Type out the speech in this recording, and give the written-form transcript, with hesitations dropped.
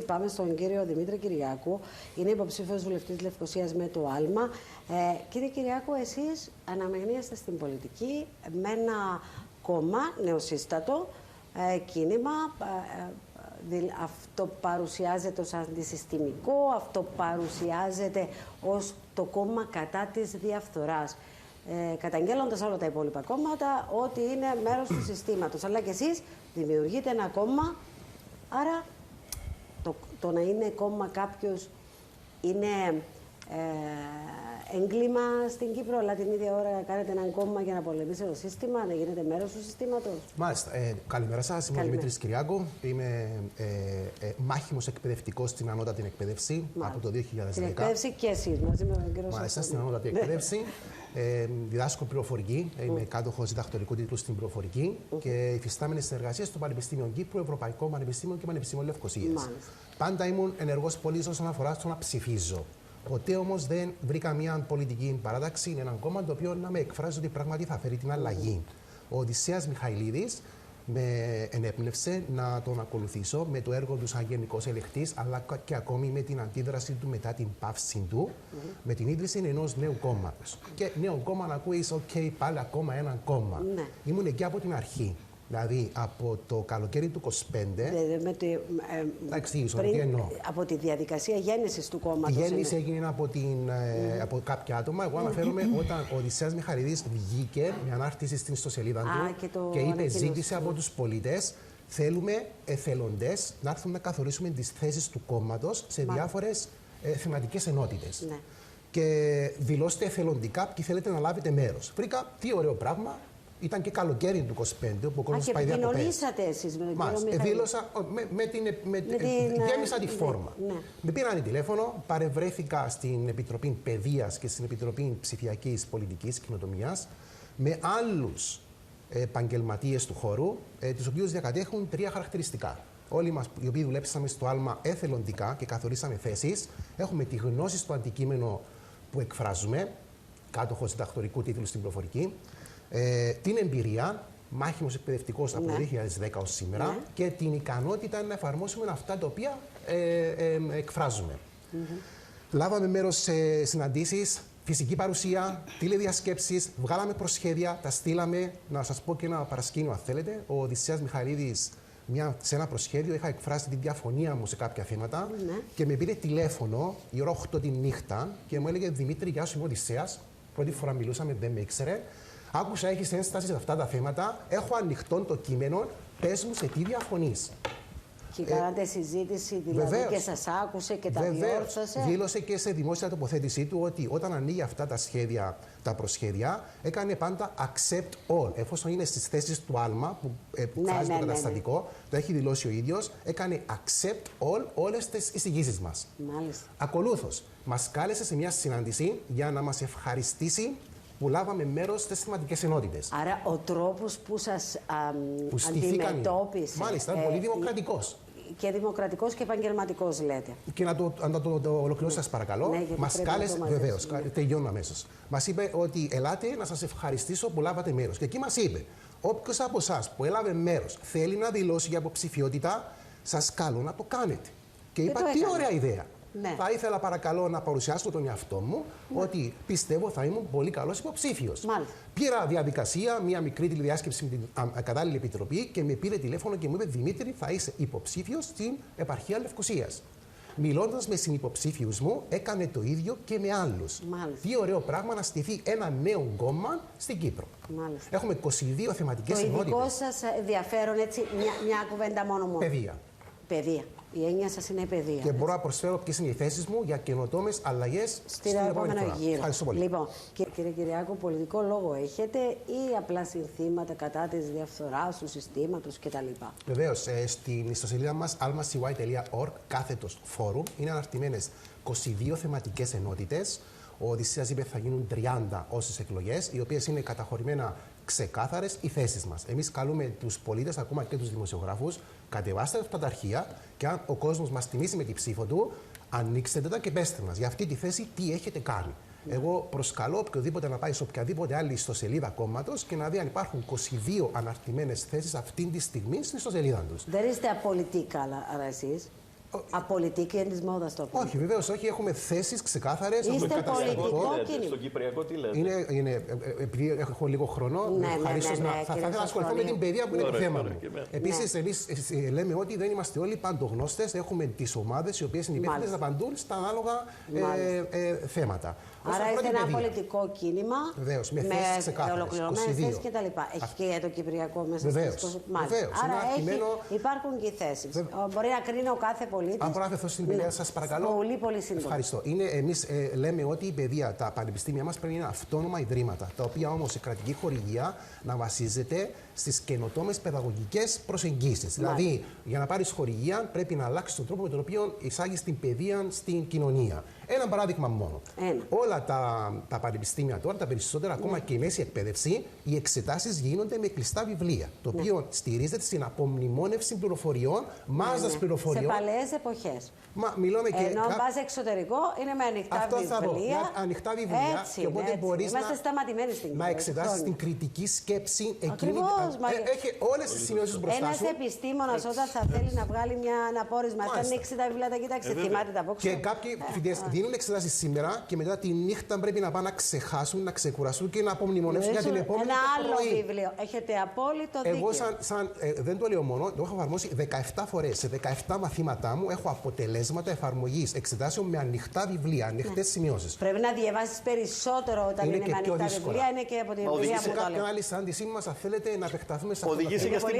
Πάμε στον κύριο Δημήτρη Κυριάκου. Είναι υποψήφιος βουλευτής Λευκωσίας με το άλμα. Κύριε Κυριάκου, εσείς αναμειγνύεστε στην πολιτική με ένα κόμμα νεοσύστατο κίνημα. Αυτό παρουσιάζεται ως αντισυστημικό, αυτό παρουσιάζεται ως το κόμμα κατά της διαφθοράς. Καταγγέλλοντας όλα τα υπόλοιπα κόμματα ότι είναι μέρος του συστήματος. Αλλά και εσείς δημιουργείτε ένα κόμμα, άρα το να είναι κόμμα κάποιος είναι έγκλημα στην Κύπρο, αλλά την ίδια ώρα κάνετε έναν κόμμα για να πολεμήσετε το σύστημα, να γίνετε μέρος του συστήματος. Μάλιστα. Καλημέρα σας. Είμαι ο Δημήτρης Κυριάκου. Είμαι μάχημος εκπαιδευτικός στην ανώτατη εκπαίδευση από το 2010. Στην εκπαίδευση και εσείς, μαζί με τον κύριο Μάλιστα, στην ανώτατη εκπαίδευση. Διδάσκω πληροφορική. Είμαι κάτοχος διδακτορικού τίτλου στην πληροφορική και υφιστάμενη συνεργασία στο Πανεπιστήμιο Κύπρου, Ευρωπαϊκό Πανεπιστήμιο και Πανεπιστήμιο Λευκωσίας. Πάντα ήμουν ενεργός πολίτης όσον αφορά στο να ψηφίζω. Ποτέ όμως δεν βρήκα μια πολιτική παράταξη, είναι ένα κόμμα το οποίο να με εκφράζει ότι πράγματι θα φέρει την αλλαγή. Ο Οδυσσέας Μιχαηλίδης με ενέπνευσε να τον ακολουθήσω με το έργο του σαν γενικός ελεκτής, αλλά και ακόμη με την αντίδραση του μετά την πάυση του, με την ίδρυση ενός νέου κόμματος. Και νέο κόμμα να ακούεις, OK, πάλι ακόμα ένα κόμμα. Ήμουν εκεί από την αρχή. Δηλαδή από το καλοκαίρι του 25. Θα εξηγήσω τι εννοώ. Από τη διαδικασία γέννησης του κόμματος. Η γέννηση έγινε από κάποια άτομα. Εγώ αναφέρομαι όταν ο Οδυσσέας Μιχαηλίδης βγήκε με ανάρτηση στην ιστοσελίδα του και είπε, ζήτησε από τους πολίτες, θέλουμε εθελοντές να έρθουν να καθορίσουμε τις θέσεις του κόμματος σε διάφορες θεματικές ενότητες. Ναι. Και δηλώστε εθελοντικά ποιοι θέλετε να λάβετε μέρος. Βρήκα τι ωραίο πράγμα. Ήταν και καλοκαίρι του 25, που ο κόσμος πάει διακοπές. Και επικοινωνήσατε εσείς με τον κύριο Μιχαηλίδη. Δήλωσα, γέμισα τη φόρμα. Ναι. Με πήραν τηλέφωνο, παρευρέθηκα στην Επιτροπή Παιδείας και στην Επιτροπή Ψηφιακής Πολιτικής Κοινοτομίας με άλλους επαγγελματίες του χώρου, τους οποίους διακατέχουν τρία χαρακτηριστικά. Όλοι μας οι οποίοι δουλέψαμε στο άλμα εθελοντικά και καθορίσαμε θέσεις, έχουμε τη γνώση στο αντικείμενο που εκφράζουμε, κάτοχος διδακτορικού τίτλου στην πληροφορική, την εμπειρία, μάχημος εκπαιδευτικός από το 2010 ως σήμερα και την ικανότητα να εφαρμόσουμε αυτά τα οποία εκφράζουμε. Λάβαμε μέρος σε συναντήσεις, φυσική παρουσία, τηλεδιασκέψεις, βγάλαμε προσχέδια, τα στείλαμε. Να σας πω και ένα παρασκήνιο αν θέλετε. Ο Οδυσσέας Μιχαηλίδης σε ένα προσχέδιο είχα εκφράσει τη διαφωνία μου σε κάποια θέματα και με πήρε τηλέφωνο η ώρα 8 τη νύχτα και μου έλεγε, Δημήτρη, γεια σου, είμαι ο Οδυσσέας. Πρώτη φορά μιλούσαμε, δεν με ήξερε. Άκουσα, έχεις ένσταση σε αυτά τα θέματα. Έχω ανοιχτό το κείμενο. Πες μου σε τι διαφωνείς. Και κάνατε συζήτηση, δηλαδή και σας άκουσε και τα διόρθωσε. Δήλωσε και σε δημόσια τοποθέτησή του ότι όταν ανοίγει αυτά τα σχέδια, τα προσχέδια, έκανε πάντα accept all. Εφόσον είναι στις θέσεις του άλμα που εκφράζει το καταστατικό, το έχει δηλώσει ο ίδιος, έκανε accept all όλες τις εισηγήσεις μας. Μάλιστα. Ακολούθως, μας κάλεσε σε μια συνάντηση για να μας ευχαριστήσει που λάβαμε μέρος στις θεματικές ενότητες. Άρα ο τρόπος που σας αντιμετώπισε. Μάλιστα, πολύ δημοκρατικός. Και δημοκρατικός και επαγγελματικός, λέτε. Και να το ολοκληρώσω, σας παρακαλώ. Μας κάλεσε, βεβαίως, τελειώνω αμέσως. Μας είπε ότι ελάτε να σας ευχαριστήσω που λάβατε μέρος. Και εκεί μας είπε, όποιος από εσάς που έλαβε μέρος θέλει να δηλώσει για υποψηφιότητα, σας καλώ να το κάνετε. Και είπα, τι ωραία ιδέα. Ναι. Θα ήθελα παρακαλώ να παρουσιάσω τον εαυτό μου ότι πιστεύω θα ήμουν πολύ καλός υποψήφιος. Πήρα διαδικασία, μία μικρή τηλεδιάσκεψη με την κατάλληλη επιτροπή και με πήρε τηλέφωνο και μου είπε, Δημήτρη, θα είσαι υποψήφιος στην επαρχία Λευκωσίας. Μιλώντας με συνυποψήφιους μου, έκανε το ίδιο και με άλλους. Τι ωραίο πράγμα να στηθεί ένα νέο κόμμα στην Κύπρο. Έχουμε 22 θεματικές ενότητες. Το ειδικό σας ενδιαφέρον, έτσι, μια κουβέντα μόνο μου. Παιδεία. Η έννοια σας είναι παιδεία. Και μπορώ να προσφέρω ποιες είναι οι θέσεις μου για καινοτόμες αλλαγές στην επόμενη γύρο. Ευχαριστώ πολύ. Λοιπόν, κύριε Κυριάκου, πολιτικό λόγο έχετε ή απλά συνθήματα κατά της διαφθοράς του συστήματος κτλ. Βεβαίως, στην ιστοσελίδα μας almacy.org /forum είναι αναρτημένες 22 θεματικές ενότητες. Ο Οδυσσέας είπε θα γίνουν 30 όσες εκλογές, οι οποίες είναι καταχωρημένα ξεκάθαρες οι θέσεις μας. Εμείς καλούμε τους πολίτες, ακόμα και τους δημοσιογράφους, κατεβάστε αυτά τα αρχεία και αν ο κόσμος μας τιμήσει με τη ψήφο του, ανοίξτε τα και πέστε μας για αυτή τη θέση τι έχετε κάνει. Εγώ προσκαλώ οποιοδήποτε να πάει σε οποιαδήποτε άλλη ιστοσελίδα κόμματος και να δει αν υπάρχουν 22 αναρτημένες θέσεις αυτή τη στιγμή στην ιστοσελίδα τους. Δεν είστε απολυτικά, αλλά εσείς. Απολυτική είναι τη μόδα το πούμε. Όχι, βεβαίως όχι. Έχουμε θέσεις ξεκάθαρες. Είστε πολιτικό κίνημα. Στο Κυπριακό τι λέτε? Επειδή έχω λίγο χρόνο, θα ήθελα να ασχοληθώ με την παιδεία που είναι το θέμα μου. Επίσης, εμείς λέμε ότι δεν είμαστε όλοι παντογνώστες. Έχουμε τις ομάδες οι οποίες είναι υπεύθυνες να απαντούν στα ανάλογα θέματα. Άρα είστε ένα πολιτικό κίνημα. Βεβαίως, με θέσεις ξεκάθαρες. Ολοκληρωμένες θέσεις κτλ. Έχει και για το Κυπριακό μέσα στις 20. Άρα υπάρχουν και θέσεις. Μπορεί να κρίνει ο κάθε πολίτης. Αν μπορώ να αφαιθώ στην παιδεία, σας παρακαλώ. Πολύ, πολύ σύντομα. Ευχαριστώ. Εμείς λέμε ότι η παιδεία, τα πανεπιστήμια μας πρέπει να είναι αυτόνομα ιδρύματα. Τα οποία όμως η κρατική χορηγία να βασίζεται στις καινοτόμες παιδαγωγικές προσεγγίσεις. Δηλαδή, για να πάρεις χορηγία, πρέπει να αλλάξεις τον τρόπο με τον οποίο εισάγεις την παιδεία στην κοινωνία. Ένα παράδειγμα μόνο. Όλα τα πανεπιστήμια τώρα, τα περισσότερα, ακόμα και η μέση εκπαίδευση, οι εξετάσεις γίνονται με κλειστά βιβλία. Το οποίο στηρίζεται στην απομνημόνευση πληροφοριών, μάζας πληροφοριών. Σε παλαιές εποχές. Ενώ πας εξωτερικό είναι με ανοιχτά βιβλία. Ανοιχτά βιβλία. Έτσι, και οπότε μπορείς να εξετάσεις την κριτική σκέψη εκείνη. Έχει όλες τις σημειώσεις μπροστά σου. Ένας επιστήμονας όταν θα θέλει να βγάλει ένα πόρισμα, θα ανοίξει τα βιβλία, τα κοιτάξει, θυμάται τα απόξω. Και κάποιοι φοιτητές δίνουν εξετάσεις σήμερα και μετά τη νύχτα πρέπει να πάνε να ξεχάσουν, να ξεκουραστούν και να απομνημονεύσουν για την επόμενη ένα άλλο βιβλίο. Έχετε απόλυτο δίκιο. Εγώ δεν το λέω μόνο, το έχω εφαρμόσει 17 φορές. Σε 17 μαθήματά μου έχω αποτελέσματα εφαρμογής εξετάσεων με ανοιχτά βιβλία, ανοιχτές σημειώσεις. Πρέπει να διαβάσεις περισσότερο όταν είναι με ανοιχτά βιβλία. Είναι και από την εμπειρία μου. Σε κάποια άλλη συνάντησή μας, αν θέλετε να επεκταθούμε σε αυτό. Οδηγήσει και στην